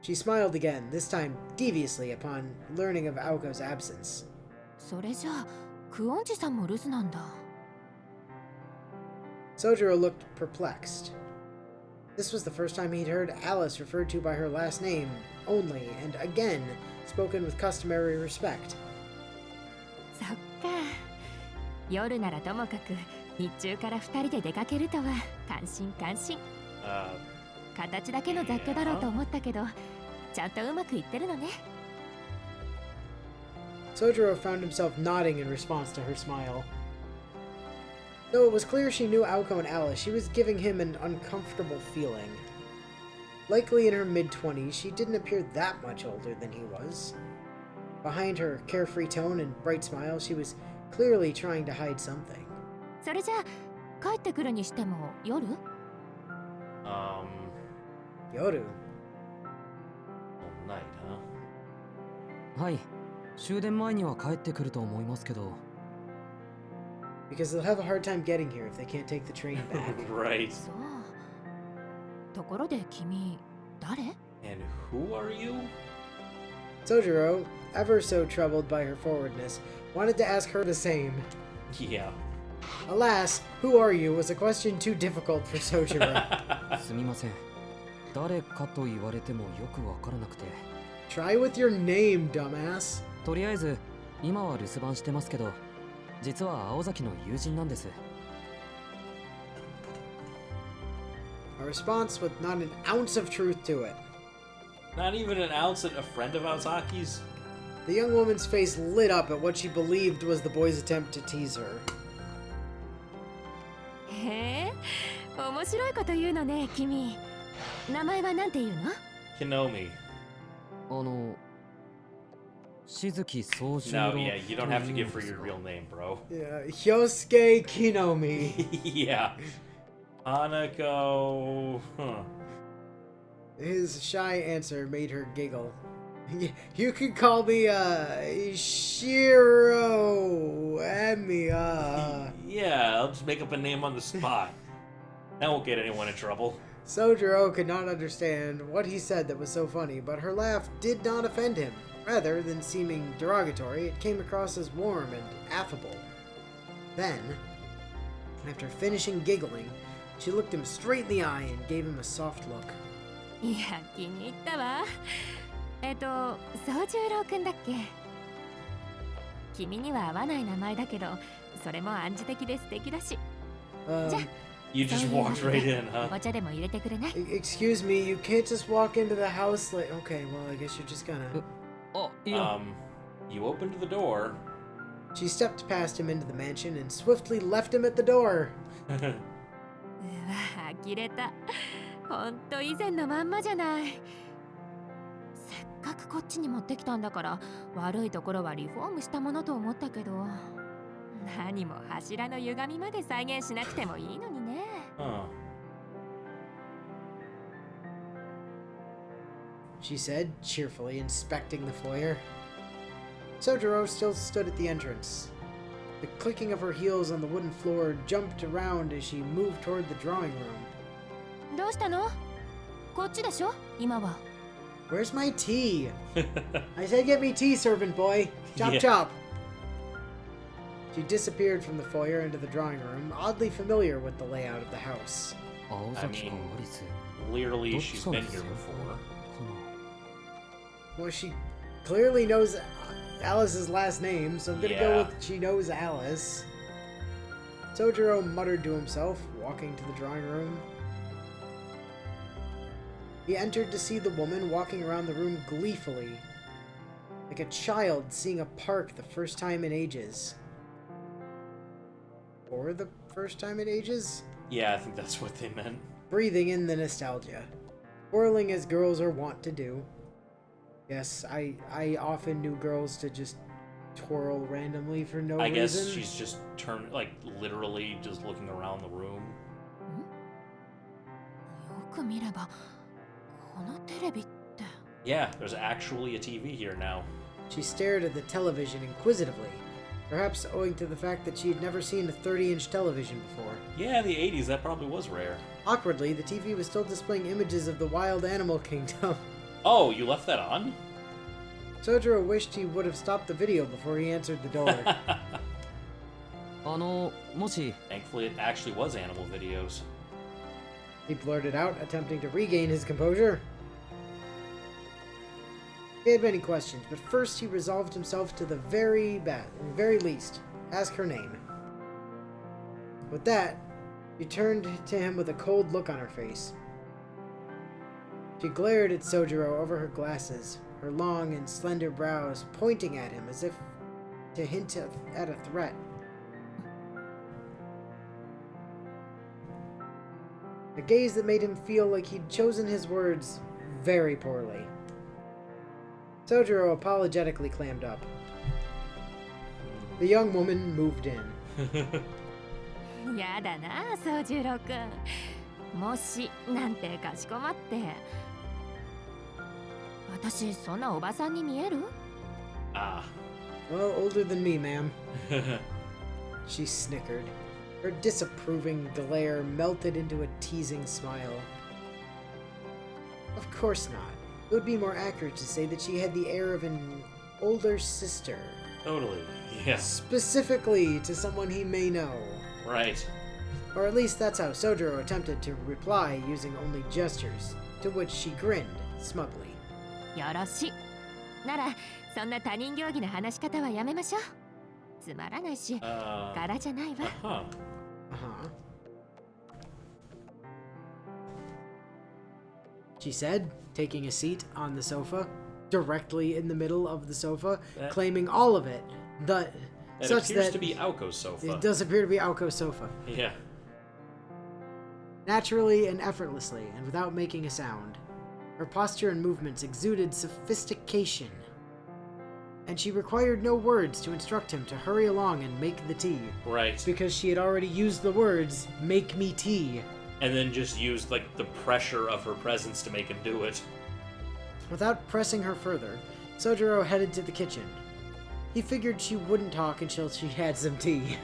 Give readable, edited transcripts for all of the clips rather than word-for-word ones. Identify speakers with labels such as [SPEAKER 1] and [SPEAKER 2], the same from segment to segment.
[SPEAKER 1] She smiled again, this time deviously upon learning of Aoko's absence.
[SPEAKER 2] それじゃあクオンジさんも留守なんだ。
[SPEAKER 1] Sojiro looked perplexed. This was the first time he'd heard Alice referred to by her last name only, and again spoken with customary respect.
[SPEAKER 2] そっか。夜ならともかく日中から2人で出かけるとは感心感心。形だけの雑居だろうと思ったけど、ちゃんとうまくいってるのね。
[SPEAKER 1] Sojiro found himself nodding in response to her smile. Though it was clear she knew Aoko and Alice, she was giving him an uncomfortable feeling. Likely in her mid-20s, she didn't appear that much older than he was. Behind her carefree tone and bright smile, she was clearly trying to hide something.
[SPEAKER 2] それじゃあ帰ってくるにしても夜？
[SPEAKER 1] Yoru.
[SPEAKER 3] Night, huh?
[SPEAKER 4] はい、終電前には帰ってくると思いますけど。
[SPEAKER 1] Because they'll have a hard time getting here if they can't take the train back.
[SPEAKER 3] Right.
[SPEAKER 2] そう。ところで君誰？
[SPEAKER 3] And who are you?
[SPEAKER 1] Sojiro, ever so troubled by her forwardness, wanted to ask her the same.
[SPEAKER 3] Yeah.
[SPEAKER 1] Alas, who are you was a question too difficult for Sojiro.
[SPEAKER 4] すみません。誰かと言われてもよくわからなくて。
[SPEAKER 1] Try with your name, dumbass.
[SPEAKER 4] とりあえず今は留守番してますけど、実は青崎の友人なんです。
[SPEAKER 1] A response with not an ounce of truth to it.
[SPEAKER 3] Not even an ounce at a friend of Aosaki's?
[SPEAKER 1] The young woman's face lit up at what she believed was the boy's attempt to tease her.
[SPEAKER 2] へえ、面白いこと言うのね、君。名前はなんて言うの？
[SPEAKER 3] Kinomi.
[SPEAKER 4] 静木宗十
[SPEAKER 3] No,
[SPEAKER 4] 郎
[SPEAKER 3] yeah, you don't have to give her your real name, bro.
[SPEAKER 1] Yeah, Hyosuke Kinomi.
[SPEAKER 3] Yeah. Hanako. Huh.
[SPEAKER 1] His shy answer made her giggle. You could call me, Shiro Emiya.
[SPEAKER 3] Yeah, I'll just make up a name on the spot. That won't get anyone in trouble.
[SPEAKER 1] Sojiro could not understand what he said that was so funny, but her laugh did not offend him. Rather than seeming derogatory, it came across as warm and affable. Then, after finishing giggling, she looked him straight in the eye and gave him a soft look.
[SPEAKER 2] いや、気に入ったわ。宗十郎くんだっけ？君には合わない名前だけど、それも暗示的で素敵だし。じゃあ、
[SPEAKER 3] You just walked right in, huh?
[SPEAKER 2] お茶でも入れてくれない？
[SPEAKER 1] Excuse me, you can't just walk into the house like... Okay, well, I guess you're just gonna...
[SPEAKER 4] あ、いや、
[SPEAKER 3] You opened the door.
[SPEAKER 1] She stepped past him into the mansion and swiftly left him at the door.
[SPEAKER 2] うわ、呆れた。ほんと以前のまんまじゃない。せっかくこっちに持ってきたんだから、悪いところはリフォームしたものと思ったけど、何も柱の歪みまで再現しなくてもいいのにね。
[SPEAKER 3] Huh.
[SPEAKER 1] She said, cheerfully inspecting the foyer. Sojiro still stood at the entrance. The clicking of her heels on the wooden floor jumped around as she moved toward the drawing room.
[SPEAKER 2] どうしたの？こっちでしょ？今は。
[SPEAKER 1] Where's my tea? I said get me tea, servant boy. Chop
[SPEAKER 3] Yeah.
[SPEAKER 1] chop. She disappeared from the foyer into the drawing room, oddly familiar with the layout of the house.
[SPEAKER 4] 青崎か
[SPEAKER 3] I mean,
[SPEAKER 4] アリス。
[SPEAKER 3] Clearly,
[SPEAKER 4] どっ
[SPEAKER 3] she's
[SPEAKER 4] ちかの
[SPEAKER 3] been
[SPEAKER 4] 先
[SPEAKER 3] here
[SPEAKER 4] 輩
[SPEAKER 3] before.
[SPEAKER 4] か
[SPEAKER 1] Well, she clearly knows Alice's last name, so I'm gonna go
[SPEAKER 3] Yeah.
[SPEAKER 1] with she knows Alice. Sojiro muttered to himself, walking to the drawing room. He entered to see the woman walking around the room gleefully, like a child seeing a park the first time in ages. Or the first time in ages?
[SPEAKER 3] Yeah, I think that's what they meant.
[SPEAKER 1] Breathing in the nostalgia, whirling as girls are wont to do. Yes, I often knew girls to just twirl randomly for no
[SPEAKER 3] I guess
[SPEAKER 1] reason.
[SPEAKER 3] she's just literally just looking around the room.
[SPEAKER 2] よく見れば、このテレビって。
[SPEAKER 3] Yeah, there's actually a TV here now.
[SPEAKER 1] She stared at the television inquisitively, perhaps owing to the fact that she had never seen a 30-inch television before.
[SPEAKER 3] Yeah, in the 80s, that probably was rare.
[SPEAKER 1] Awkwardly, the TV was still displaying images of the wild animal kingdom.
[SPEAKER 3] Oh, you left that on?
[SPEAKER 1] Sojiro wished he would have stopped the video before he answered the door.
[SPEAKER 4] もし
[SPEAKER 3] Thankfully, it actually was animal videos.
[SPEAKER 1] He blurted out, attempting to regain his composure. He had many questions, but first he resolved himself to the very least, ask her name. With that, she turned to him with a cold look on her face. She glared at Sojiro over her glasses, her long and slender brows pointing at him as if to hint at a threat. A gaze that made him feel like he'd chosen his words very poorly. Sojiro apologetically clammed up. The young woman moved in.
[SPEAKER 2] やだな、宗十郎くん。もしなんてかしこまって。私そんなおばさんに見える？
[SPEAKER 3] Ah.
[SPEAKER 1] Well, older than me, ma'am. She snickered. Her disapproving glare melted into a teasing smile. Of course not. It would be more accurate to say that she had the air of an older sister.
[SPEAKER 3] Totally. Yeah.
[SPEAKER 1] Specifically to someone he may know.
[SPEAKER 3] Right.
[SPEAKER 1] Or at least that's how Sojiro attempted to reply using only gestures, to which she grinned smugly.
[SPEAKER 2] よろしい。ならそんな他人行儀な話し方はやめましょう。つまらないし、柄じゃないわ。
[SPEAKER 3] Uh-huh.
[SPEAKER 1] She said, taking a seat on the sofa, directly in the middle of the sofa, claiming all of it.
[SPEAKER 3] It
[SPEAKER 1] Such
[SPEAKER 3] appears
[SPEAKER 1] that
[SPEAKER 3] to be Aoko's sofa.
[SPEAKER 1] It does appear to be Aoko's sofa.
[SPEAKER 3] Yeah.
[SPEAKER 1] Naturally and effortlessly, and without making a sound. Her posture and movements exuded sophistication. And she required no words to instruct him to hurry along and make the tea.
[SPEAKER 3] Right.
[SPEAKER 1] Because she had already used the words, "Make me tea."
[SPEAKER 3] And then just used, like, the pressure of her presence to make him do it.
[SPEAKER 1] Without pressing her further, Sojiro headed to the kitchen. He figured she wouldn't talk until she had some tea.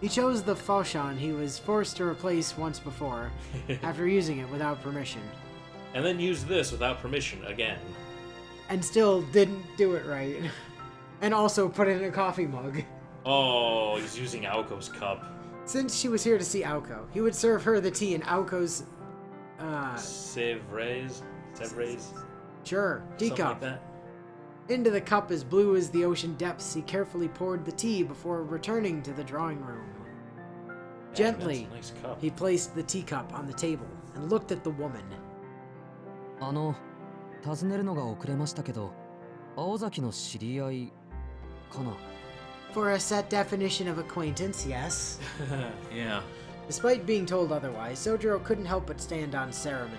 [SPEAKER 1] He chose the Foshan he was forced to replace once before, after using it without permission.
[SPEAKER 3] And then used this without permission again.
[SPEAKER 1] And still didn't do it right. And also put it in a coffee mug.
[SPEAKER 3] Oh, he's using Aoko's cup.
[SPEAKER 1] Since she was here to see Aoko, he would serve her the tea in Aoko's,
[SPEAKER 3] Sevres?
[SPEAKER 1] Sure, teacup.
[SPEAKER 3] Like that.
[SPEAKER 1] Into the cup as blue as the ocean depths, he carefully poured the tea before returning to the drawing room. Gently,
[SPEAKER 3] That's a nice cup.
[SPEAKER 1] he placed the teacup on the table and looked at the woman.
[SPEAKER 4] 尋ねるのが遅れましたけど、青崎の知り合いかな。
[SPEAKER 1] For a set definition of acquaintance, yes.
[SPEAKER 3] Yeah.
[SPEAKER 1] Despite being told otherwise, Sojiro couldn't help but stand on ceremony.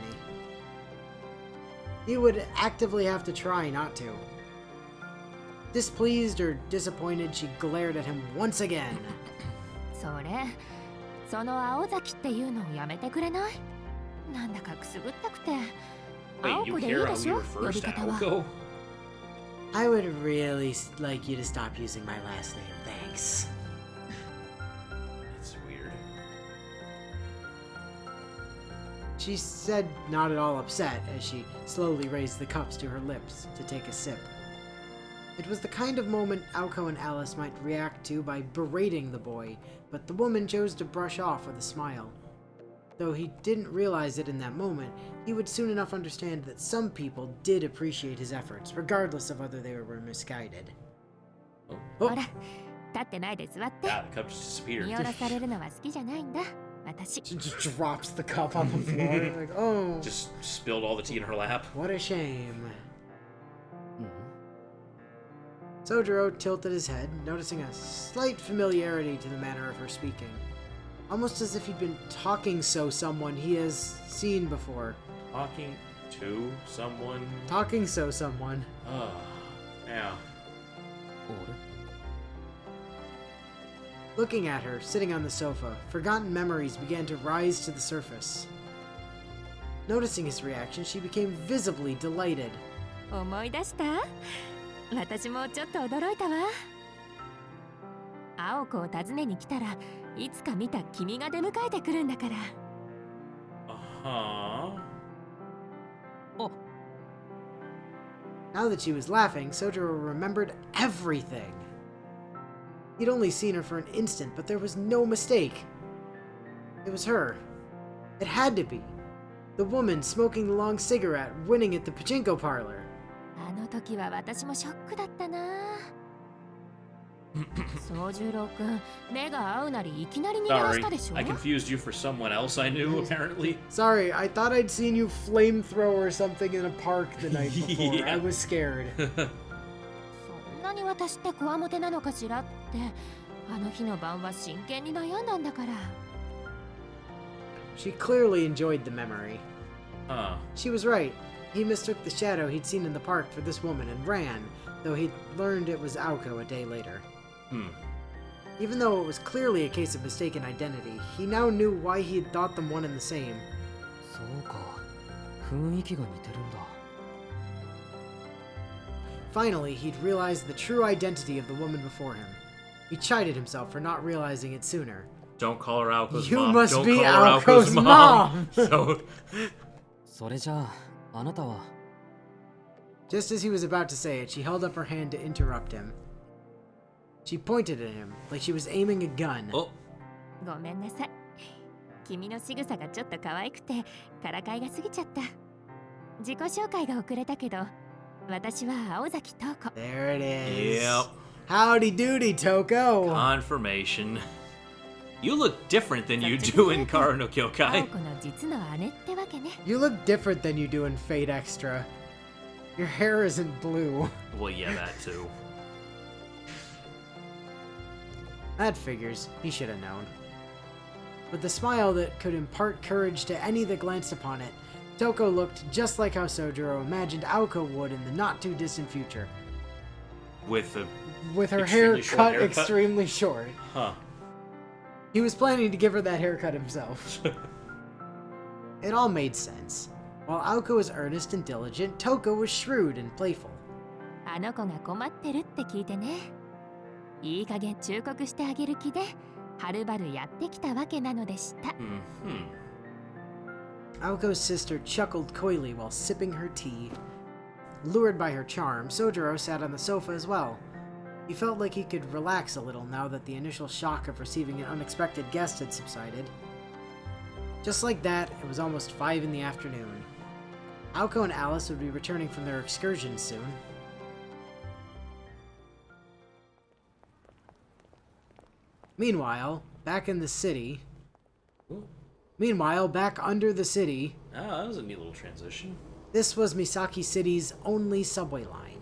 [SPEAKER 1] He would actively have to try not to. Displeased or disappointed, she glared at him once again.
[SPEAKER 2] その青崎っていうのをやめてくれない？なんだかくすぐったくて。
[SPEAKER 3] Wait, you care how he refers to Aoko?
[SPEAKER 1] I would really like you to stop using my last name, thanks.
[SPEAKER 3] That's weird.
[SPEAKER 1] She said, not at all upset, as she slowly raised the cups to her lips to take a sip. It was the kind of moment Aoko and Alice might react to by berating the boy, but the woman chose to brush off with a smile. Though he didn't realize it in that moment, he would soon enough understand that some people did appreciate his efforts, regardless of whether they were misguided.
[SPEAKER 3] Oh.
[SPEAKER 2] ほら、立ってないで座って。
[SPEAKER 3] Yeah, the cup just disappeared.
[SPEAKER 2] 見下ろされるのは好きじゃないんだ。私。
[SPEAKER 1] She just drops the cup on the floor, like, oh,
[SPEAKER 3] Just spilled all the tea in her lap.
[SPEAKER 1] what a shame. Sojiro tilted his head, noticing a slight familiarity to the manner of her speaking. Almost as if he'd been talking so someone he has seen before.
[SPEAKER 3] Talking to someone.
[SPEAKER 1] Talking so someone.
[SPEAKER 3] Oh, yeah.
[SPEAKER 1] Looking at her, sitting on the sofa, forgotten memories began to rise to the surface. Noticing his reaction, she became visibly delighted.
[SPEAKER 2] 思い出した？私もちょっと驚いたわ。青子を訪ねに来たらいつか見た君が出迎えてくるんだから。
[SPEAKER 3] Uh-huh.
[SPEAKER 1] Now that she was laughing, Sojiro remembered everything. He'd only seen her for an instant, but there was no mistake. It was her. It had to be. The woman smoking the long cigarette, winning at the pachinko parlor.
[SPEAKER 2] あの時は私もショックだったな。宗十郎くん、目が合うなりいきなり逃げ出
[SPEAKER 3] Sorry,
[SPEAKER 2] したでしょ
[SPEAKER 3] I confused you for someone else I knew, apparently.
[SPEAKER 1] Sorry, I thought I'd seen you flamethrower something in a park the night before.
[SPEAKER 3] Yeah.
[SPEAKER 1] I was scared.
[SPEAKER 2] そんなに私ってこわもてなのかしらって、あの日の晩は真剣に悩んだんだから。
[SPEAKER 1] She clearly enjoyed the memory.
[SPEAKER 3] Huh.
[SPEAKER 1] She was right. He mistook the shadow he'd seen in the park for this woman and ran, though he'd learned it was Aoko a day later. Even though it was clearly a case of mistaken identity, he now knew why he had thought them one and the same.
[SPEAKER 4] そうか。雰囲気が似てるんだ。
[SPEAKER 1] Finally, he'd realized the true identity of the woman before him. He chided himself for not realizing it sooner.
[SPEAKER 3] Don't call her Aoko's
[SPEAKER 1] You
[SPEAKER 3] mom.
[SPEAKER 1] must
[SPEAKER 3] Don't
[SPEAKER 1] be
[SPEAKER 3] call her
[SPEAKER 1] Aoko's mom!
[SPEAKER 3] So,
[SPEAKER 4] それじゃあ、あなたは。
[SPEAKER 1] Just as he was about to say it, she held up her hand to interrupt him. She pointed at him, like she was aiming a gun.
[SPEAKER 3] oh,
[SPEAKER 2] ごめんなさい。君の仕草がちょっと可愛くてからかいが過ぎちゃった。自己紹介が遅れたけど、私は青崎東子。
[SPEAKER 1] There it is.
[SPEAKER 3] yep.
[SPEAKER 1] Howdy doody, Touko.
[SPEAKER 3] Confirmation. You look different than you do in Kara no
[SPEAKER 2] 青
[SPEAKER 3] Kyokai.
[SPEAKER 2] 子の実の姉ってわけね。
[SPEAKER 1] You look different than you do in Fate Extra. Your hair isn't blue.
[SPEAKER 3] Well, yeah, that too.
[SPEAKER 1] That figures. He should have known. With a smile that could impart courage to any that glanced upon it, Touko looked just like how Sojiro imagined Aoko would in the not-too-distant future,
[SPEAKER 3] With
[SPEAKER 1] with her hair
[SPEAKER 3] Extremely short
[SPEAKER 1] cut
[SPEAKER 3] haircut?
[SPEAKER 1] extremely short.
[SPEAKER 3] huh.
[SPEAKER 1] He was planning to give her that haircut himself. It all made sense. While Aoko was earnest and diligent, Touko was shrewd and playful.
[SPEAKER 2] あの子が困ってるって聞いてね。いい加減忠告してあげる気で、はるばるやってきたわけなのでした。
[SPEAKER 3] Hmm.
[SPEAKER 1] Aoko's sister chuckled coyly while sipping her tea. Lured by her charm, Sojiro sat on the sofa as well. He felt like he could relax a little now that the initial shock of receiving an unexpected guest had subsided. Just like that, it was almost 5 in the afternoon. Aoko and Alice would be returning from their excursion soon. Meanwhile, back under the city,
[SPEAKER 3] Oh, that was a neat little transition.
[SPEAKER 1] this was Misaki City's only subway line.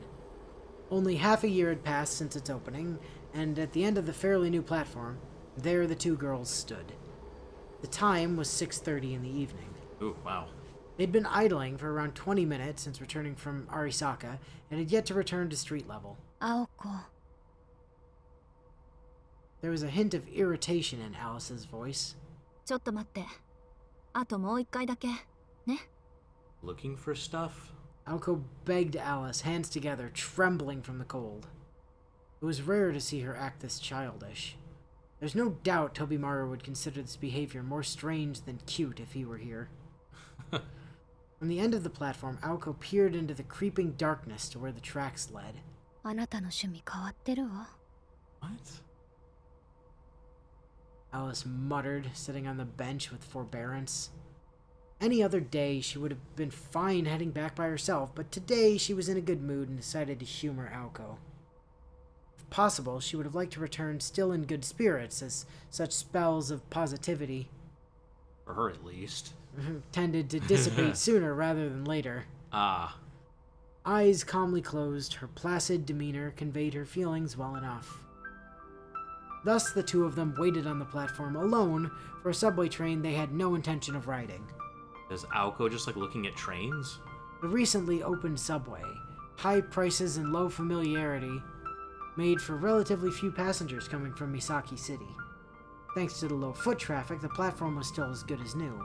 [SPEAKER 1] Only half a year had passed since its opening, and at the end of the fairly new platform, there the two girls stood. The time was 6:30 in the evening.
[SPEAKER 3] Ooh, wow.
[SPEAKER 1] They'd been idling for around 20 minutes since returning from Arisaka, and had yet to return to street level.
[SPEAKER 2] 青子。
[SPEAKER 1] There was a hint of irritation in Alice's voice.
[SPEAKER 2] ちょっと待って。あともう一回だけ。ね。
[SPEAKER 3] Looking for stuff?
[SPEAKER 1] Aoko begged Alice, hands together, trembling from the cold. It was rare to see her act this childish. There's no doubt Tobimaru would consider this behavior more strange than cute if he were here. From the end of the platform, Aoko peered into the creeping darkness to where the tracks led.
[SPEAKER 2] あなたの趣味変わってるわ。
[SPEAKER 3] What?
[SPEAKER 1] Alice muttered, sitting on the bench with forbearance. Any other day, she would have been fine heading back by herself, but today she was in a good mood and decided to humor Aoko. If possible, she would have liked to return still in good spirits, as such spells of positivity
[SPEAKER 3] For her, at least.
[SPEAKER 1] tended to dissipate sooner rather than later.
[SPEAKER 3] Ah.
[SPEAKER 1] Eyes calmly closed, her placid demeanor conveyed her feelings well enough. Thus, the two of them waited on the platform alone for a subway train they had no intention of riding.
[SPEAKER 3] Is Aoko just like looking at trains?
[SPEAKER 1] The recently opened subway, high prices and low familiarity, made for relatively few passengers coming from Misaki City. Thanks to the low foot traffic, the platform was still as good as new.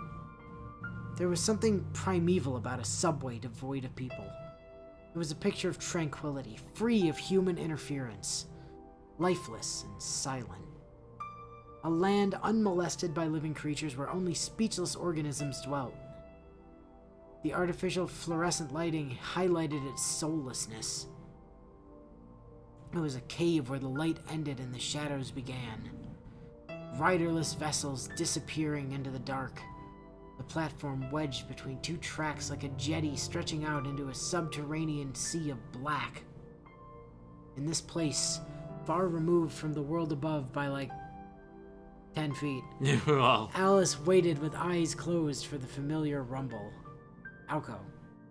[SPEAKER 1] There was something primeval about a subway devoid of people. It was a picture of tranquility, free of human interference, lifeless and silent. A land unmolested by living creatures where only speechless organisms dwelt. The artificial fluorescent lighting highlighted its soullessness. It was a cave where the light ended and the shadows began. Riderless vessels disappearing into the dark. The platform wedged between two tracks like a jetty stretching out into a subterranean sea of black. In this place, far removed from the world above by like 10 feet,
[SPEAKER 3] Wow.
[SPEAKER 1] Alice waited with eyes closed for the familiar rumble. Aoko,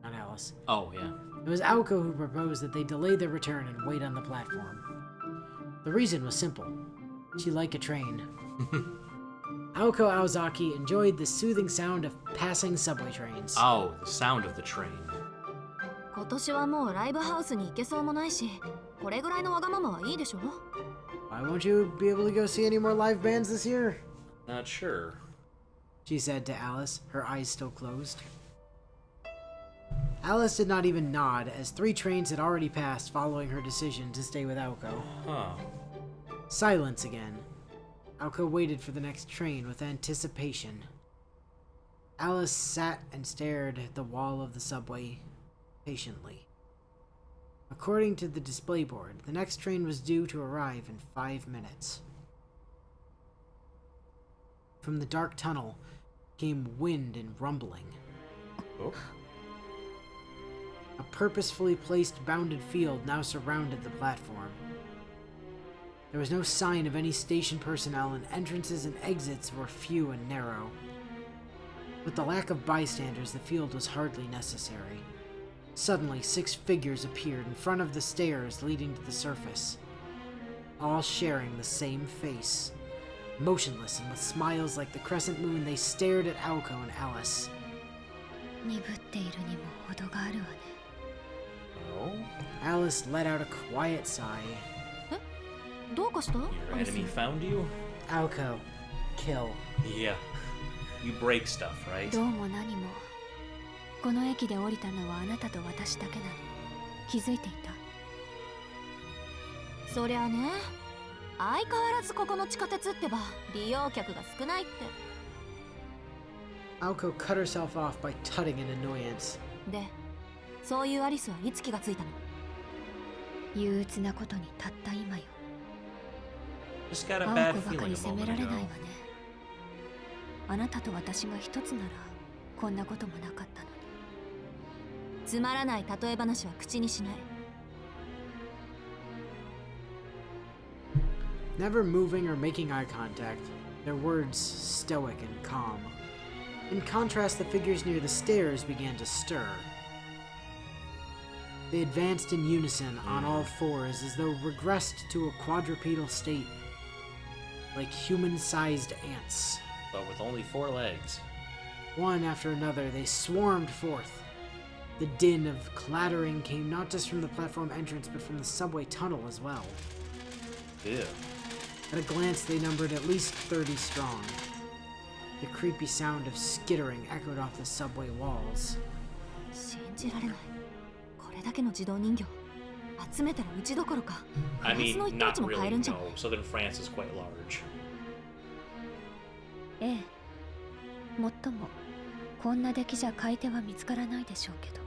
[SPEAKER 1] not Alice.
[SPEAKER 3] Oh, yeah.
[SPEAKER 1] It was Aoko who proposed that they delay their return and wait on the platform. The reason was simple. She liked a train. Aoko Aozaki enjoyed the soothing sound of passing subway trains.
[SPEAKER 3] Oh, the sound of the train.
[SPEAKER 2] 今年はもうライブハウスに行けそうもないし、これぐらいのわがままはいいでしょ。
[SPEAKER 1] Why won't you be able to go see any more live bands this year?
[SPEAKER 3] Not sure.
[SPEAKER 1] She said to Alice, her eyes still closed. Alice did not even nod, as 3 trains had already passed following her decision to stay with Aoko.
[SPEAKER 3] Huh.
[SPEAKER 1] Silence again. Aoko waited for the next train with anticipation. Alice sat and stared at the wall of the subway patiently. According to the display board, the next train was due to arrive in 5 minutes. From the dark tunnel came wind and rumbling.
[SPEAKER 3] Oh.
[SPEAKER 1] A purposefully placed bounded field now surrounded the platform. There was no sign of any station personnel, and entrances and exits were few and narrow. With the lack of bystanders, the field was hardly necessary. Suddenly, 6 figures appeared in front of the stairs leading to the surface, all sharing the same face. Motionless and with smiles like the crescent moon, they stared at Aoko and Alice.
[SPEAKER 2] 鈍っているにも程があるわね。
[SPEAKER 3] Oh?
[SPEAKER 1] Alice let out a quiet sigh.
[SPEAKER 2] どうかした？
[SPEAKER 3] Your
[SPEAKER 2] アリス
[SPEAKER 3] enemy found you?
[SPEAKER 1] Aoko, kill.
[SPEAKER 3] Yeah. You break stuff, right?
[SPEAKER 2] どうも何も。この駅で降りたのはあなたと私だけなの。気づいていた。そりゃね。相変わらずここの地下鉄ってば利用客が少ないって。
[SPEAKER 1] Aoko cut herself off by tutting in annoyance.
[SPEAKER 2] で、そういうアリスはいつ気がついたの？憂鬱なことにたった今よ。
[SPEAKER 3] Just got a
[SPEAKER 2] 青
[SPEAKER 3] bad
[SPEAKER 2] 子ばか
[SPEAKER 3] feeling
[SPEAKER 2] り
[SPEAKER 3] a
[SPEAKER 2] 責め
[SPEAKER 3] moment
[SPEAKER 2] られない
[SPEAKER 3] ago.
[SPEAKER 2] わね。あなたと私が一つならこんなこともなかったのに。つまらない例え話は口にしない。
[SPEAKER 1] Never moving or making eye contact, their words stoic and calm. In contrast, the figures near the stairs began to stir. They advanced in unison on all fours as though regressed to a quadrupedal state, like human-sized ants.
[SPEAKER 3] But with only 4 legs.
[SPEAKER 1] One after another, they swarmed forth. The din of clattering came not just from the platform entrance, but from the subway tunnel as well.
[SPEAKER 3] Ew.
[SPEAKER 1] At a glance, they numbered at least 30 strong. The creepy sound of skittering echoed off the subway walls.
[SPEAKER 2] 信じられない。これだけの自動人形集めたらうちどころかフ
[SPEAKER 3] I
[SPEAKER 2] ランス
[SPEAKER 3] mean,
[SPEAKER 2] の一等
[SPEAKER 3] not
[SPEAKER 2] 地も買え
[SPEAKER 3] really,
[SPEAKER 2] るんじゃん。
[SPEAKER 3] no. Southern France is quite large.
[SPEAKER 2] ええ。もっともこんな出来じゃ買い手は見つからないでしょうけど。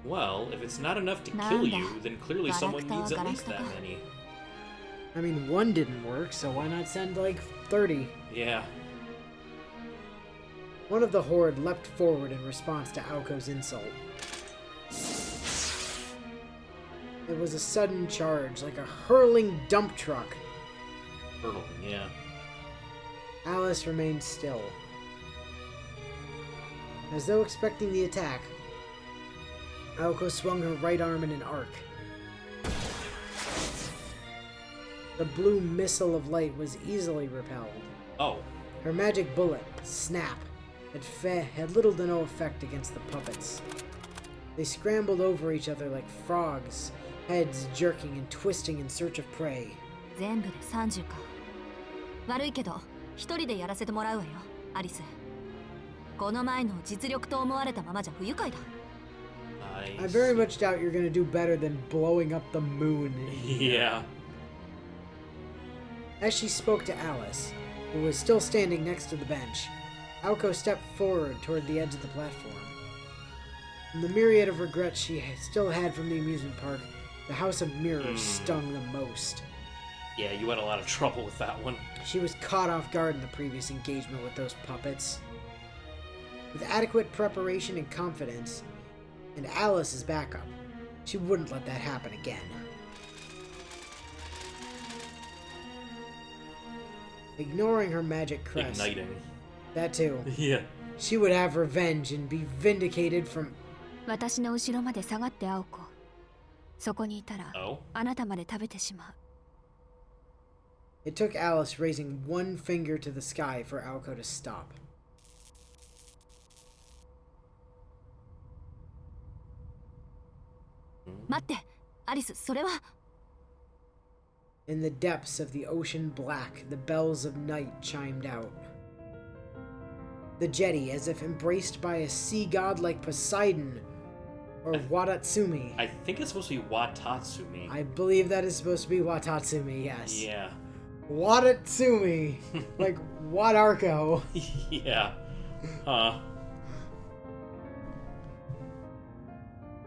[SPEAKER 3] Well, if it's not enough to kill
[SPEAKER 2] Nanda.
[SPEAKER 3] you, then clearly someone needs at least that
[SPEAKER 2] Garakta.
[SPEAKER 3] many.
[SPEAKER 1] I mean, one didn't work, so why not send like 30?
[SPEAKER 3] Yeah.
[SPEAKER 1] One of the horde leapt forward in response to Aoko's insult. It was a sudden charge, like a hurling dump truck.
[SPEAKER 3] Hurtling, yeah.
[SPEAKER 1] Alice remained still. As though expecting the attack, Aoko swung her right arm in an arc. The blue missile of light was easily repelled.
[SPEAKER 3] Oh.
[SPEAKER 1] Her magic bullet, Snap, had little to no effect against the puppets. They scrambled over each other like frogs, heads jerking and twisting in search of prey.
[SPEAKER 2] 全部で30か。悪いけど一人でやらせてもらうわよ、アリス。この前の実力と思われたままじゃ不愉快だ。
[SPEAKER 1] I very much doubt you're gonna do better than blowing up the moon.
[SPEAKER 3] Yeah.
[SPEAKER 1] As she spoke to Alice, who was still standing next to the bench, Aoko stepped forward toward the edge of the platform. From the myriad of regrets she still had from the amusement park, the House of Mirrors stung the most.
[SPEAKER 3] Yeah, you had a lot of trouble with that one.
[SPEAKER 1] She was caught off guard in the previous engagement with those puppets. With adequate preparation and confidence, and Alice as backup, she wouldn't let that happen again. Ignoring her magic crest.
[SPEAKER 3] Igniting.
[SPEAKER 1] That too.
[SPEAKER 3] Yeah.
[SPEAKER 1] She would have revenge and be vindicated from...
[SPEAKER 2] 私の後ろまで下がって青子。そこにいたら、
[SPEAKER 3] Oh?
[SPEAKER 2] あなたまで食べてしまう。
[SPEAKER 1] It took Alice raising one finger to the sky for Aoko to stop.
[SPEAKER 2] "待って、アリス、それは。
[SPEAKER 1] In the depths of the ocean black, the bells of night chimed out. The jetty, as if embraced by a sea god like Poseidon or Watatsumi.
[SPEAKER 3] I think it's supposed to be Watatsumi.
[SPEAKER 1] I believe that is supposed to be Watatsumi, yes.
[SPEAKER 3] Yeah.
[SPEAKER 1] Watatsumi. Like Watarko.
[SPEAKER 3] Yeah. Huh.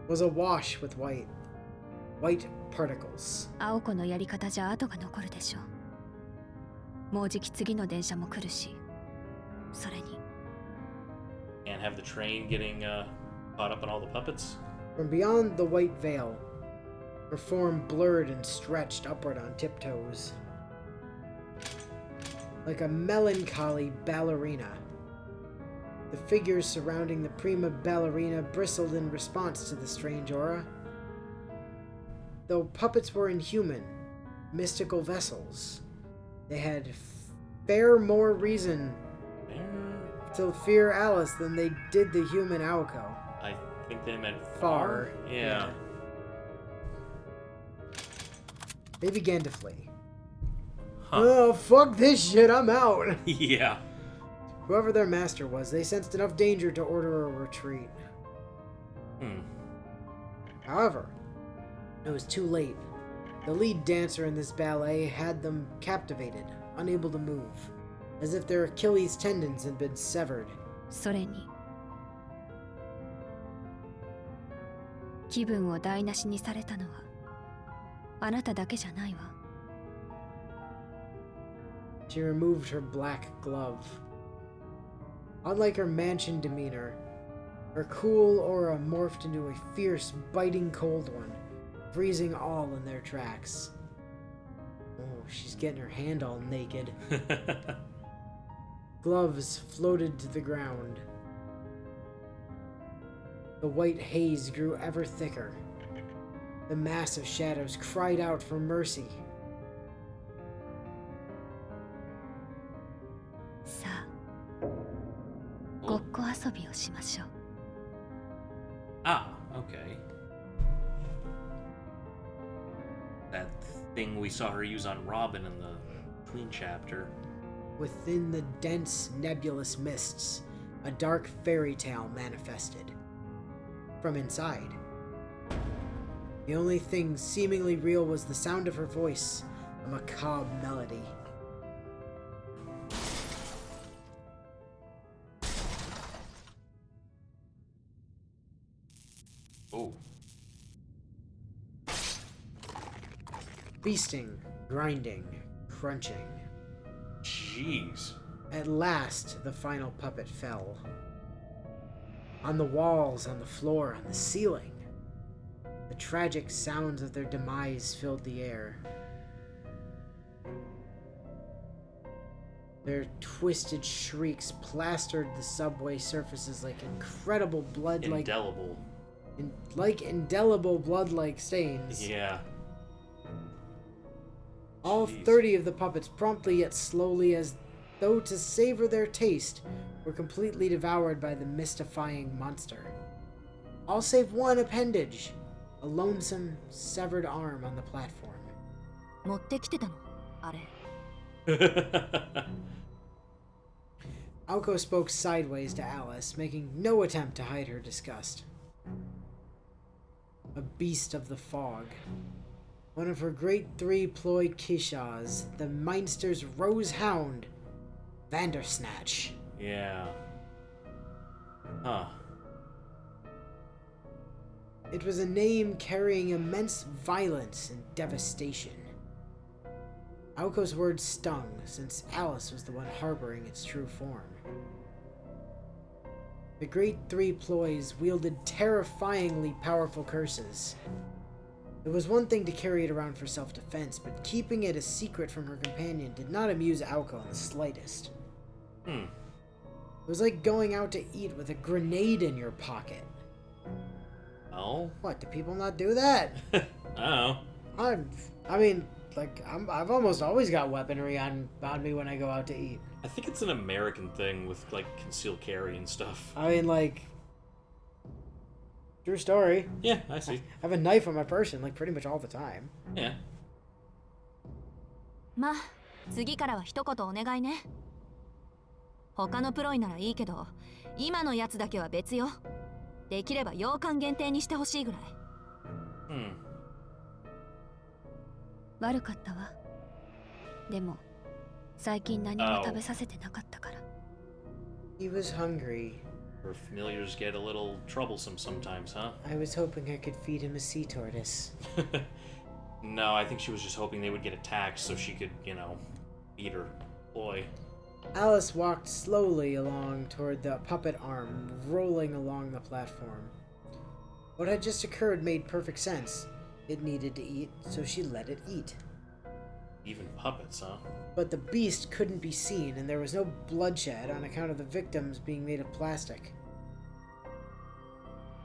[SPEAKER 1] Was awash with white particles.
[SPEAKER 2] 青子のやり方じゃ跡が残るでしょう。もうじき次の電車も来るし、それに。
[SPEAKER 3] And have the train getting caught up in all the puppets?
[SPEAKER 1] From beyond the white veil, her form blurred and stretched upward on tiptoes. Like a melancholy ballerina. The figures surrounding the prima ballerina bristled in response to the strange aura. Though puppets were inhuman, mystical vessels, they had far more reason to fear Alice than they did the human Aoko.
[SPEAKER 3] I think they meant
[SPEAKER 1] Far.
[SPEAKER 3] Yeah.
[SPEAKER 1] They began to flee.
[SPEAKER 3] Huh.
[SPEAKER 1] Oh, fuck this shit, I'm out!
[SPEAKER 3] Yeah.
[SPEAKER 1] Whoever their master was, they sensed enough danger to order a retreat. However, it was too late. The lead dancer in this ballet had them captivated, unable to move, as if their Achilles tendons had been severed.
[SPEAKER 2] それに。気分を台無しにされたのは、あなただけじゃないわ。
[SPEAKER 1] She removed her black glove. Unlike her mansion demeanor, her cool aura morphed into a fierce, biting cold one, freezing all in their tracks. Oh, she's getting her hand all naked. Gloves floated to the ground. The white haze grew ever thicker. The mass of shadows cried out for mercy.
[SPEAKER 2] さあ、ごっこ遊びをしましょう。
[SPEAKER 3] Ah, okay. That thing we saw her use on Robin in the Queen chapter.
[SPEAKER 1] Within the dense, nebulous mists, a dark fairy tale manifested. From inside, the only thing seemingly real was the sound of her voice, a macabre melody.
[SPEAKER 3] Oh.
[SPEAKER 1] Feasting, grinding, crunching.
[SPEAKER 3] Jeez.
[SPEAKER 1] At last, the final puppet fell. On the walls, on the floor, on the ceiling. The tragic sounds of their demise filled the air. Their twisted shrieks plastered the subway surfaces like incredible blood-like...
[SPEAKER 3] Indelible.
[SPEAKER 1] Like indelible blood-like stains.
[SPEAKER 3] Yeah.
[SPEAKER 1] All
[SPEAKER 3] Jeez.
[SPEAKER 1] 30 of the puppets promptly yet slowly, as though to savor their taste, were completely devoured by the mystifying monster. All save one appendage, a lonesome, severed arm on the platform.
[SPEAKER 2] 持ってきてたの、あれ。
[SPEAKER 1] Aoko spoke sideways to Alice, making no attempt to hide her disgust. A beast of the fog. One of her great three ploy kishas, the Meinster's rose hound, Vandersnatch.
[SPEAKER 3] Yeah. Huh.
[SPEAKER 1] It was a name carrying immense violence and devastation. Aoko's words stung, since Alice was the one harboring its true form. The Great Three Ploys wielded terrifyingly powerful curses. It was one thing to carry it around for self-defense, but keeping it a secret from her companion did not amuse Aoko in the slightest. It was like going out to eat with a grenade in your pocket.
[SPEAKER 3] Oh?
[SPEAKER 1] What, do people not do that?
[SPEAKER 3] Oh.
[SPEAKER 1] I've almost always got weaponry on me when I go out to eat.
[SPEAKER 3] I think it's an American thing with, like, concealed carry and stuff.
[SPEAKER 1] True story.
[SPEAKER 3] Yeah, I see.
[SPEAKER 1] I have a knife on my person, pretty much all the time.
[SPEAKER 3] Yeah.
[SPEAKER 2] まあ次からは一言お願いね。他のプロイならいいけど、今のやつだけは別よ。できれば洋館限定にしてほしいぐらい。悪かったわ。でも最近何も食べさせてなかったから。
[SPEAKER 1] He was hungry.
[SPEAKER 3] Her familiars get a little troublesome sometimes, huh?
[SPEAKER 1] I was hoping I could feed him a sea tortoise.
[SPEAKER 3] No, I think she was just hoping they would get attacked so she could, eat her boy.
[SPEAKER 1] Alice walked slowly along toward the puppet arm, rolling along the platform. What had just occurred made perfect sense. It needed to eat, so she let it eat.
[SPEAKER 3] Even puppets, huh?
[SPEAKER 1] But the beast couldn't be seen, and there was no bloodshed on account of the victims being made of plastic.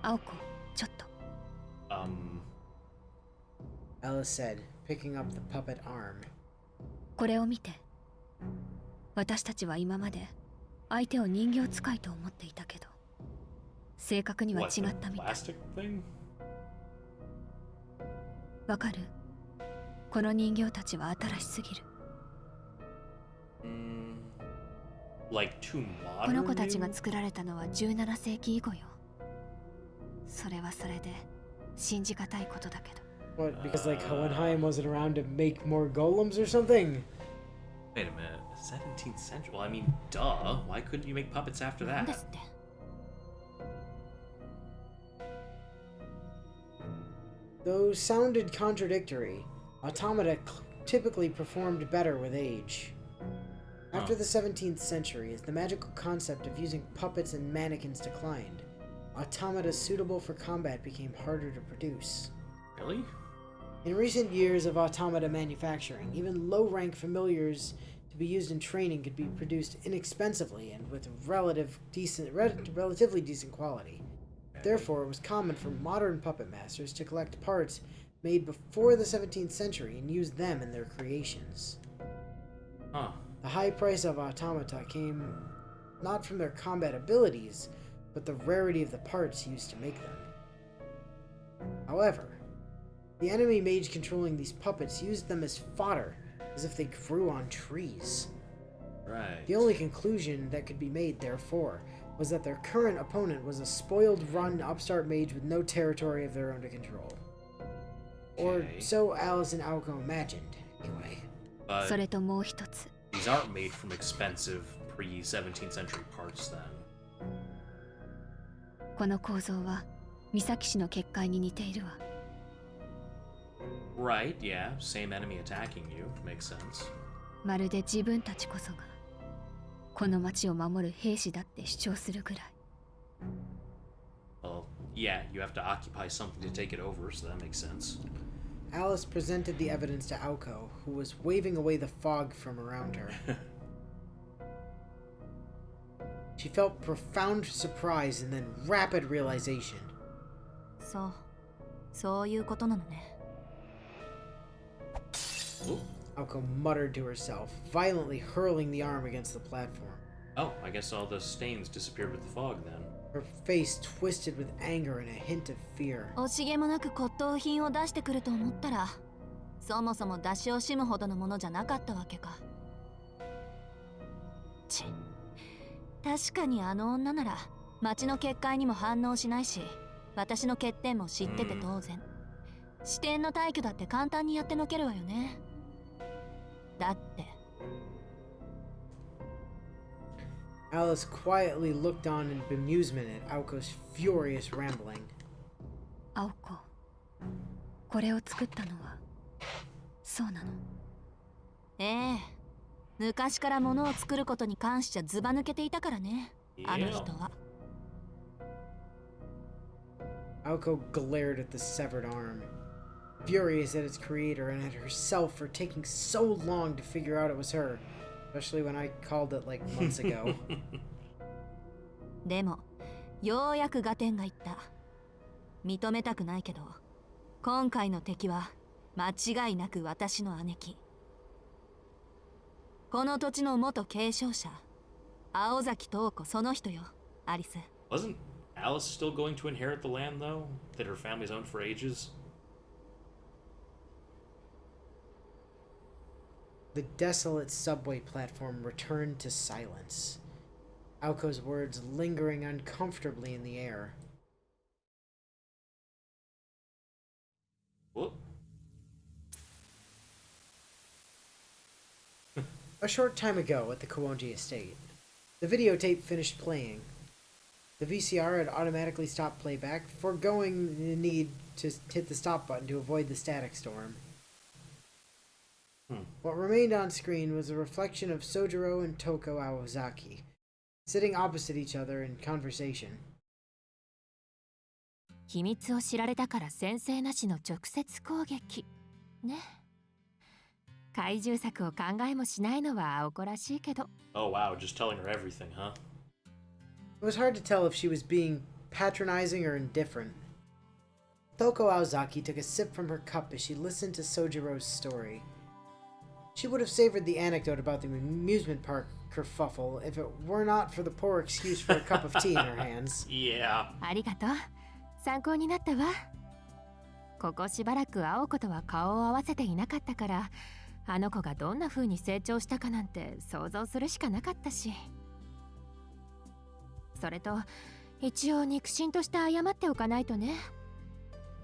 [SPEAKER 2] Aoko, ちょっと。
[SPEAKER 1] Alice said, picking up the puppet arm.
[SPEAKER 2] これを見て。私たちは今まで相手を人形使いと思っていたけど、正確には違ったみたい。わかる？この人形たちは新しすぎる。
[SPEAKER 3] Like too modern?
[SPEAKER 2] この子たちが作られたのは17世紀以後よ。それはそれで信じがたいことだけど。
[SPEAKER 1] What? Because Hohenheim wasn't around to make more golems or something?
[SPEAKER 3] Wait a minute. 17th century? Well, I mean, duh. Why couldn't you make puppets after that?
[SPEAKER 2] ですって。
[SPEAKER 1] Though sounded contradictory, automata typically performed better with age. After the 17th century, as the magical concept of using puppets and mannequins declined, automata suitable for combat became harder to produce.
[SPEAKER 3] Really?
[SPEAKER 1] In recent years of automata manufacturing, even low-rank familiars to be used in training could be produced inexpensively and with relatively decent quality. Therefore, it was common for modern puppet masters to collect parts made before the 17th century and use them in their creations. The high price of automata came not from their combat abilities, but the rarity of the parts used to make them. However, the enemy mage controlling these puppets used them as fodder, as if they grew on trees.
[SPEAKER 3] Right.
[SPEAKER 1] The only conclusion that could be made, therefore, was that their current opponent was a spoiled, rotten upstart mage with no territory of their own to control. Or so Alice and Aoko imagined, anyway.
[SPEAKER 3] But
[SPEAKER 2] それともう一つ。
[SPEAKER 3] these aren't made from expensive pre-17th century parts, then.
[SPEAKER 2] この構造は三崎氏の結界に似ているわ。
[SPEAKER 3] Right, yeah. Same enemy attacking you. Makes sense.
[SPEAKER 2] まるで自分たちこそがこの町を守る兵士だって主張するぐらい。
[SPEAKER 3] Well, yeah, you have to occupy something to take it over, so that makes sense.
[SPEAKER 1] Alice presented the evidence to Aoko, who was waving away the fog from around her. She felt profound surprise and then rapid realization.
[SPEAKER 2] そういうことなのね。
[SPEAKER 1] Aoko muttered to herself, violently hurling the arm against the platform.
[SPEAKER 3] Oh, I guess all the stains disappeared with the fog then.
[SPEAKER 1] Her face twisted with anger and a hint of fear.
[SPEAKER 2] 惜しげもなく骨董品を出してくると思ったら、そもそも出し惜しむほどのものじゃなかったわけか。確かにあの女なら町の結界にも反応しないし、私の欠点も知ってて当然。視点の退去だって簡単にやってのけるわよね。だって。
[SPEAKER 1] Alice quietly looked on in bemusement at Aoko's furious rambling.
[SPEAKER 2] 青子、
[SPEAKER 5] これを作ったのはそうなの？
[SPEAKER 2] ええ、昔から物を作ることに関しちゃずば抜けていたからね、あの人は。
[SPEAKER 1] Aoko glared at the severed arm, furious at its creator and at herself for taking so long to figure out it was her, especially when I called it like months ago.
[SPEAKER 2] でもようやく合点がいった。認めたくないけど今回の敵は間違いなく私の姉貴。この土地の元継承者、青崎東子その人よ、アリス。
[SPEAKER 3] Wasn't Alice still going to inherit the land, though, that her family's owned for ages?
[SPEAKER 1] The desolate subway platform returned to silence, Aoko's words lingering uncomfortably in the air.
[SPEAKER 3] What?
[SPEAKER 1] A short time ago at the Kawonji estate, the videotape finished playing. The VCR had automatically stopped playback, foregoing the need to hit the stop button to avoid the static storm. What remained on screen was a reflection of Sojiro and Touko Aozaki, sitting opposite each other in conversation.
[SPEAKER 2] 秘密を知られたから先制なしの直接攻撃ね。怪獣作を考えもしないのは青子らしいけど。
[SPEAKER 3] Oh wow, just telling her everything, huh?
[SPEAKER 1] It was hard to tell if she was being patronizing or indifferent. Touko Aozaki took a sip from her cup as she listened to Sojiro's story. She would have savored the anecdote about the amusement park kerfuffle if it were not for the poor excuse for a cup of tea in her hands.
[SPEAKER 3] Yeah.
[SPEAKER 2] ありがとう。参考になったわ。ここしばらく青子とは顔を合わせていなかったから、あの子がどんな風に成長したかなんて想像するしかなかったし。それと一応肉親として謝っておかないとね。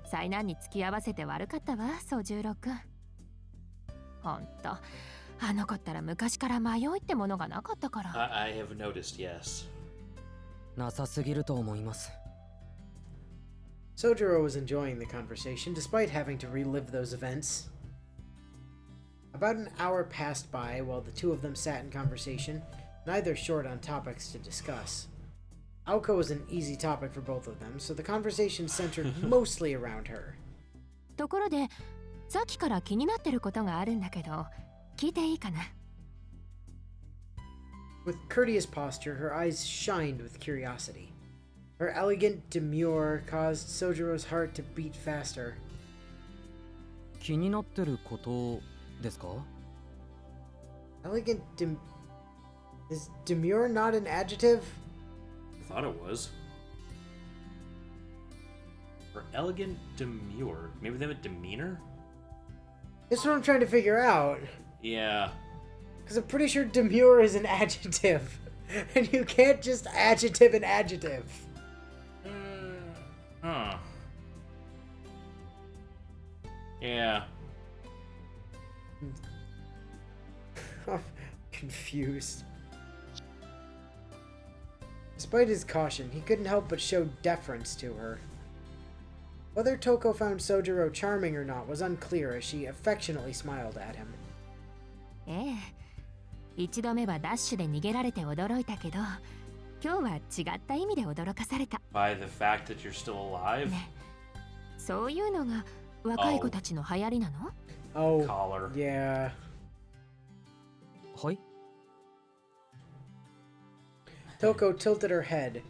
[SPEAKER 2] 災難に付き合わせて悪かったわ、宗十郎くん。ほんと、あの子ったら昔から迷いってものがなかったから。
[SPEAKER 3] I have noticed, yes.
[SPEAKER 4] なさすぎると思います。
[SPEAKER 1] Sojiro was enjoying the conversation despite having to relive those events. About an hour passed by while the two of them sat in conversation, neither short on topics to discuss. Aoko was an easy topic for both of them, so the conversation centered mostly around her.
[SPEAKER 2] ところで、さっきから気になってることがあるんだけど、聞いていいかな？
[SPEAKER 1] With courteous posture, her eyes shined with curiosity. Her elegant demure caused Sojiro's heart to beat faster.
[SPEAKER 4] 気になってることですか？
[SPEAKER 1] Elegant Is demure not an adjective?
[SPEAKER 3] I thought it was. Or elegant demure. Maybe they have a demeanor?
[SPEAKER 1] That's what I'm trying to figure out.
[SPEAKER 3] Yeah.
[SPEAKER 1] Because I'm pretty sure demure is an adjective. And you can't just adjective an adjective.
[SPEAKER 3] Huh. Yeah.
[SPEAKER 1] I'm confused. Despite his caution, he couldn't help but show deference to her. Whether Touko found Sojiro charming or not was unclear as she affectionately smiled at him.
[SPEAKER 2] ええ、一度目はダッシュで逃げられて驚いたけど、今日は違った意味で驚かされた。
[SPEAKER 3] By the fact that you're still alive?
[SPEAKER 2] ね、そういうのが若い子たちの流行りなの？
[SPEAKER 1] Oh,
[SPEAKER 3] Collar.
[SPEAKER 1] yeah.
[SPEAKER 4] はい。
[SPEAKER 1] Touko tilted her head,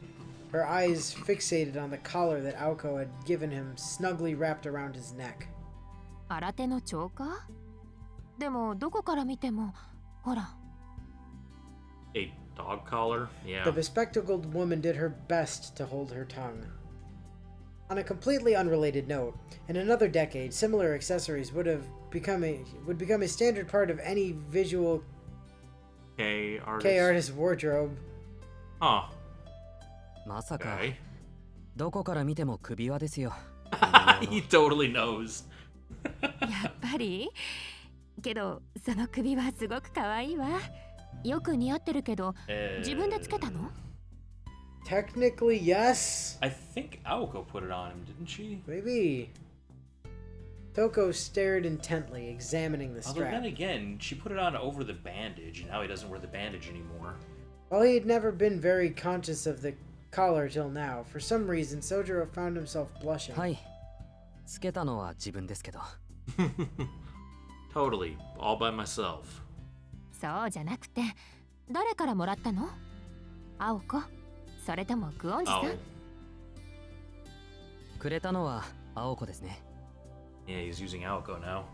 [SPEAKER 1] her eyes fixated on the collar that Aoko had given him snugly wrapped around his neck.
[SPEAKER 2] 新手のチョーカー？でもどこから見ても、ほら。
[SPEAKER 3] A dog collar? Yeah.
[SPEAKER 1] The bespectacled woman did her best to hold her tongue. On a completely unrelated note, in another decade, similar accessories would become a standard part of any visual
[SPEAKER 3] K artist.
[SPEAKER 1] K artist wardrobe.
[SPEAKER 3] Huh.
[SPEAKER 4] まさか、
[SPEAKER 3] Okay.
[SPEAKER 4] どこから見ても首輪ですよ。
[SPEAKER 3] He totally knows.
[SPEAKER 2] やっぱり？けどその首はすごく可愛いわ。よく似合ってるけど、自分でつけたの？
[SPEAKER 1] Technically, yes.
[SPEAKER 3] I think Aoko put it on him, didn't she?
[SPEAKER 1] Maybe. Touko stared intently, examining the
[SPEAKER 3] Although
[SPEAKER 1] strap.
[SPEAKER 3] then again, she put it on over the bandage, and now he doesn't wear the bandage anymore.
[SPEAKER 1] While he had never been very conscious of the collar till now, for some reason Sojiro found himself blushing.
[SPEAKER 4] はい。つけたのは自分ですけど。
[SPEAKER 3] Totally, all by myself.
[SPEAKER 2] そうじゃなくて、誰からもらったの？青子？それともグオンジさん？
[SPEAKER 3] Oh,
[SPEAKER 4] くれたのは青子ですね。
[SPEAKER 3] yeah, he's using Aoko now.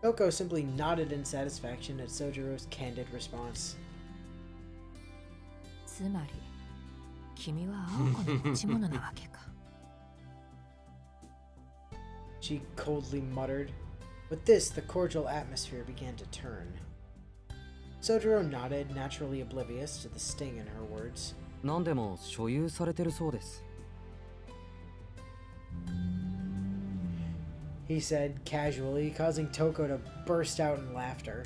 [SPEAKER 1] Touko simply nodded in satisfaction at Sojiro's candid response.
[SPEAKER 2] つまり、君は青子の持ち物なわけか。
[SPEAKER 1] She coldly muttered. With this, the cordial atmosphere began to turn. Sojiro nodded, naturally oblivious to the sting in her words.
[SPEAKER 4] 何でも所有されてるそうです。
[SPEAKER 1] He said casually, causing Touko to burst out in laughter.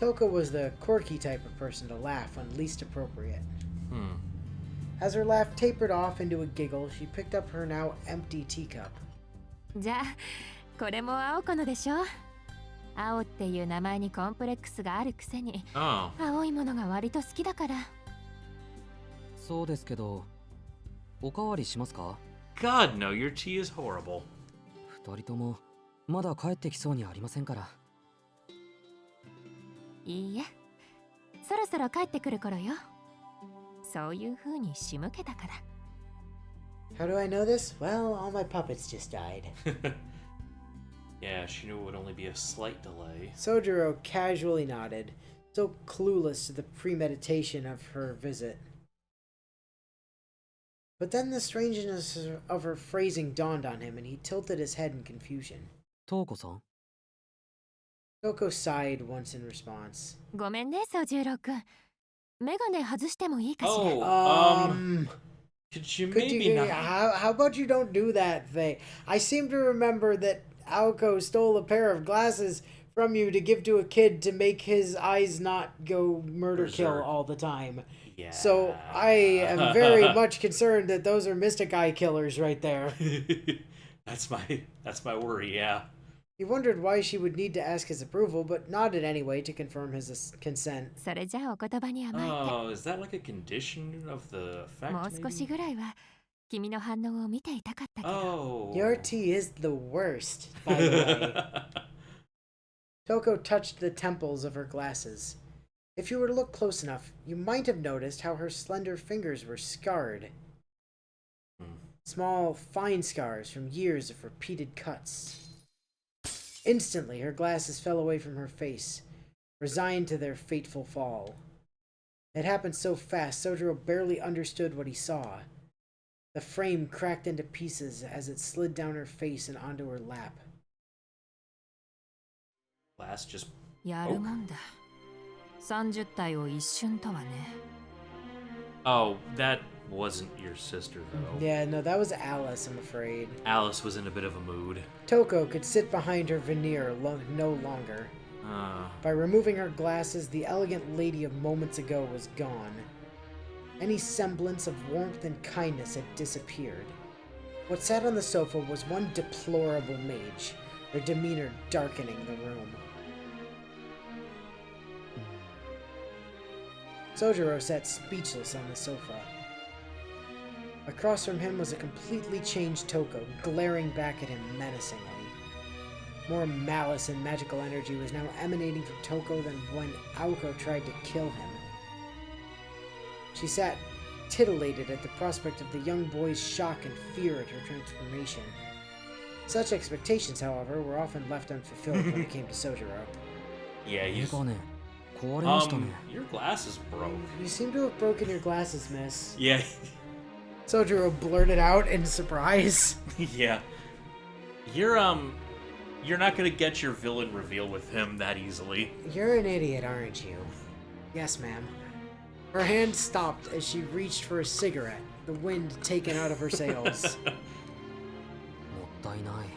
[SPEAKER 1] Touko was the quirky type of person to laugh when least appropriate. As her laugh tapered off into a giggle, she picked up her now empty teacup.
[SPEAKER 2] じゃあ、これも青子のでしょ？青っていう名前にコンプレックスがあるくせに、
[SPEAKER 3] Oh,
[SPEAKER 2] 青いものが割と好きだから。
[SPEAKER 4] そうですけど、おかわりしますか？
[SPEAKER 3] God, no, your tea is horrible.
[SPEAKER 4] 二人ともまだ帰ってきそうにありませんから。
[SPEAKER 2] いいえ、そろそろ帰ってくる頃よ。そういう風に仕向けたから。
[SPEAKER 1] How do I know this? Well, all my puppets just died.
[SPEAKER 3] Yeah, she knew it would only be a slight delay.
[SPEAKER 1] Sojiro casually nodded, so clueless to the premeditation of her visit. But then the strangeness of her phrasing dawned on him, and he tilted his head in confusion.
[SPEAKER 4] トウコさん、
[SPEAKER 1] Touko sighed once in response.
[SPEAKER 2] ごめんね、宗十郎くん。メガネ外してもいいかしら。
[SPEAKER 3] Oh, could you
[SPEAKER 1] Could
[SPEAKER 3] maybe
[SPEAKER 1] you,
[SPEAKER 3] not?
[SPEAKER 1] how about you don't do that thing? I seem to remember that Aoko stole a pair of glasses from you to give to a kid to make his eyes not go murder kill
[SPEAKER 3] Berserk.
[SPEAKER 1] all the time.
[SPEAKER 3] Yeah.
[SPEAKER 1] So I am very much concerned that those are mystic eye killers right there.
[SPEAKER 3] That's my worry. Yeah.
[SPEAKER 1] He wondered why she would need to ask his approval, but nodded anyway to confirm his consent.
[SPEAKER 2] それじゃあお言葉に甘えて。
[SPEAKER 3] Oh, is that like a condition of the effect?
[SPEAKER 2] もう少し
[SPEAKER 3] Maybe?
[SPEAKER 2] ぐらいは君の反応を見ていたかったけど。
[SPEAKER 3] Oh.
[SPEAKER 1] Your tea is the worst, by the way. Touko touched the temples of her glasses. If you were to look close enough, you might have noticed how her slender fingers were scarred. Small, fine scars from years of repeated cuts. Instantly, her glasses fell away from her face, resigned to their fateful fall. It happened so fast, Sojiro barely understood what he saw. The frame cracked into pieces as it slid down her face and onto her lap.
[SPEAKER 3] Glass just.
[SPEAKER 2] やるもんだ。30体を一瞬とはね。
[SPEAKER 3] Oh, that wasn't your sister though.
[SPEAKER 1] Yeah, no, that was Alice, I'm afraid.
[SPEAKER 3] Alice was in a bit of a mood.
[SPEAKER 1] Touko could sit behind her veneer no longer. By removing her glasses, the elegant lady of moments ago was gone. Any semblance of warmth and kindness had disappeared. What sat on the sofa was one deplorable mage, her demeanor darkening the room. Sojiro sat speechless on the sofa. Across from him was a completely changed Touko, glaring back at him menacingly. More malice and magical energy was now emanating from Touko than when Aoko tried to kill him. She sat titillated at the prospect of the young boy's shock and fear at her transformation. Such expectations, however, were often left unfulfilled when it came to Sojiro.
[SPEAKER 3] Yeah,
[SPEAKER 4] メ
[SPEAKER 3] he's.
[SPEAKER 4] ガネ壊れましたね。
[SPEAKER 3] Your glasses broke.
[SPEAKER 1] You seem to have broken your glasses, miss.
[SPEAKER 3] Yeah.
[SPEAKER 1] Sojiro blurted out in surprise.
[SPEAKER 3] Yeah. You're not gonna get your villain reveal with him that easily.
[SPEAKER 1] You're an idiot, aren't you? Yes, ma'am. Her hand stopped as she reached for a cigarette, the wind taken out of her sails.
[SPEAKER 4] もったいない。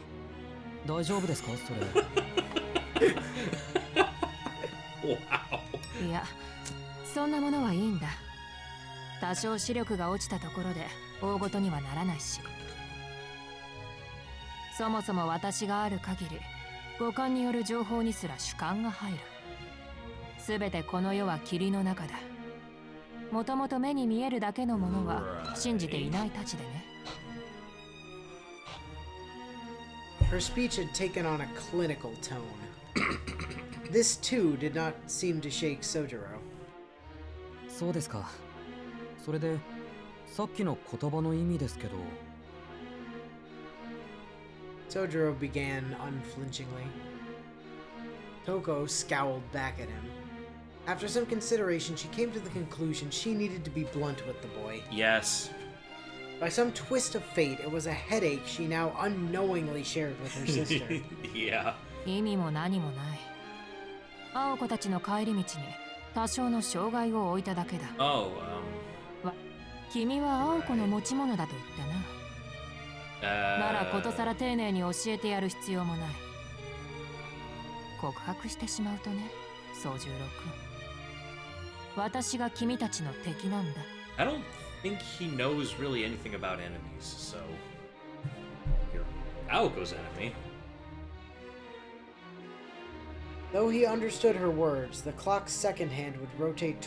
[SPEAKER 4] 大丈夫ですかそれ。
[SPEAKER 3] Wow.
[SPEAKER 2] いや、そんなものはいいんだ。多少視力が落ちたところで大ごとにはならないし。そもそも私がある限り五感による情報にすら主観が入る。すべてこの世は霧の中だ。もともと目に見えるだけのものは信じていないたちでね。
[SPEAKER 1] Her speech had taken on a clinical tone. This too did not seem to shake Sojiro.
[SPEAKER 4] そうですか。それでさっきの言葉の意味ですけど。
[SPEAKER 1] Sojiro began unflinchingly. Touko scowled back at him. After some consideration, she came to the conclusion she needed to be blunt with the boy.
[SPEAKER 3] Yes.
[SPEAKER 1] By some twist of fate, it was a headache she now unknowingly shared with her sister.
[SPEAKER 3] Yeah.
[SPEAKER 2] 意味も何もない。青子たちの帰り道に多少の障害を置いただけだ。
[SPEAKER 3] Oh,
[SPEAKER 2] 君は青子の持ち物だと言ったな。ならことさら丁寧に教えてやる必要もない。告白してしまうとね、宗十郎君。私が君たちの敵なんだ。
[SPEAKER 3] I don't think he knows really anything about enemies, so you're Aoko's enemy.
[SPEAKER 1] Though he understood her words, the clock's second hand would rotate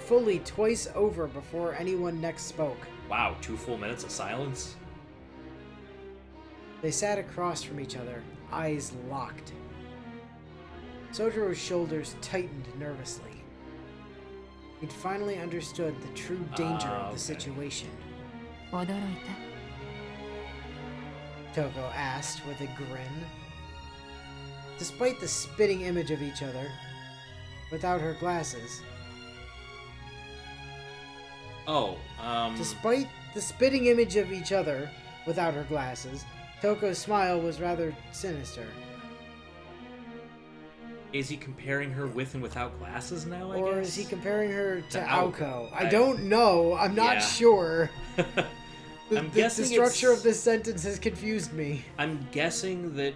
[SPEAKER 1] fully twice over before anyone next spoke.
[SPEAKER 3] Wow, 2 full minutes of silence?
[SPEAKER 1] They sat across from each other, eyes locked. Sojiro's shoulders tightened nervously. He'd finally understood the true danger of the situation.
[SPEAKER 2] 驚いた。
[SPEAKER 1] Touko asked with a grin. Despite the spitting image of each other, without her glasses.
[SPEAKER 3] Oh,
[SPEAKER 1] Despite the spitting image of each other, without her glasses, Touko's smile was rather sinister.
[SPEAKER 3] is he comparing her with and without glasses now, I
[SPEAKER 1] Or
[SPEAKER 3] guess?
[SPEAKER 1] is he comparing her to
[SPEAKER 3] To
[SPEAKER 1] Aoko?
[SPEAKER 3] Aoko.
[SPEAKER 1] I don't know. I'm not
[SPEAKER 3] Yeah.
[SPEAKER 1] sure.
[SPEAKER 3] I'm guessing
[SPEAKER 1] the structure
[SPEAKER 3] it's-
[SPEAKER 1] of this sentence has confused me.
[SPEAKER 3] I'm guessing that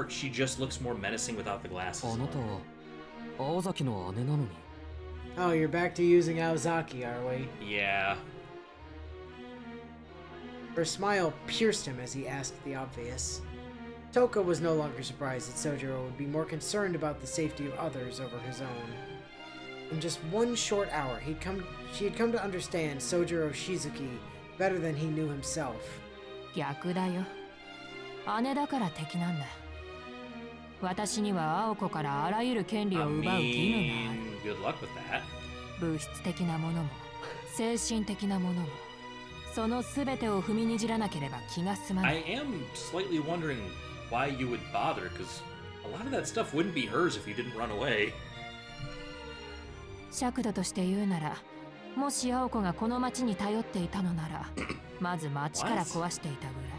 [SPEAKER 3] she just looks more menacing without the glasses
[SPEAKER 4] あな
[SPEAKER 3] on.
[SPEAKER 4] たは青崎の姉なのに。
[SPEAKER 1] Oh, you're back to using Aozaki, are we?
[SPEAKER 3] Yeah.
[SPEAKER 1] Her smile pierced him as he asked the obvious. Touko was no longer surprised that Sojiro would be more concerned about the safety of others over his own. In just one short hour, she had come to understand Sojiro Shizuki better than he knew himself.
[SPEAKER 2] 逆だよ。姉だから敵なんだ。私には青子からあらゆる権利
[SPEAKER 3] I
[SPEAKER 2] を奪う義務がある。
[SPEAKER 3] mean, good luck with that.
[SPEAKER 2] 物質的なものも精神的なものもその全てを踏みにじらなければ気が済まな
[SPEAKER 3] I
[SPEAKER 2] い。
[SPEAKER 3] am slightly wondering why you would bother, because a lot of that stuff wouldn't be hers if you didn't run away.
[SPEAKER 2] 尺度として言うなら、もし青子がこの町に頼っていたのなら、まず町から壊していたぐらい。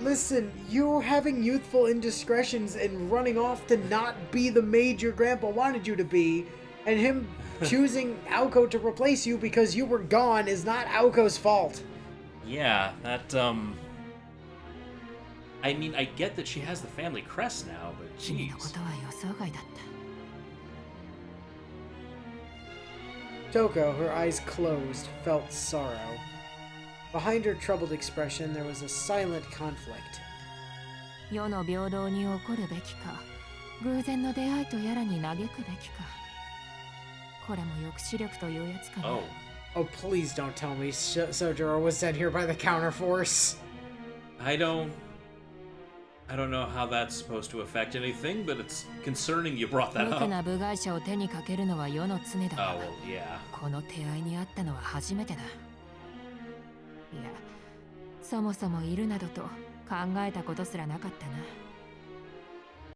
[SPEAKER 1] Listen, you're having youthful indiscretions and running off to not be the maid your grandpa wanted you to be, and him choosing Aoko to replace you because you were gone is not Aoko's fault.
[SPEAKER 3] Yeah, that, I mean, I get that she has the family crest now, but
[SPEAKER 2] 君のこ
[SPEAKER 3] jeez.
[SPEAKER 2] とは予想外だった。
[SPEAKER 1] Touko, her eyes closed, felt sorrow. Behind her troubled expression, there was a silent conflict.
[SPEAKER 2] 世の平等に起こるべきか、偶然の出会いとやらに嘆くべきか。これも抑止力というやつかな。
[SPEAKER 3] Oh.
[SPEAKER 1] Oh, please don't tell me Sojiro was sent here by the counterforce.
[SPEAKER 3] I don't know how that's supposed to affect anything, but it's concerning you brought that
[SPEAKER 2] 無垢
[SPEAKER 3] up.
[SPEAKER 2] な部外者を手にかけるのは世の常だ
[SPEAKER 3] Oh,
[SPEAKER 2] が、
[SPEAKER 3] well, yeah.
[SPEAKER 2] この手合いにあったのは初めてだ。いや、そもそもいるなどと考えたことすらなかったな。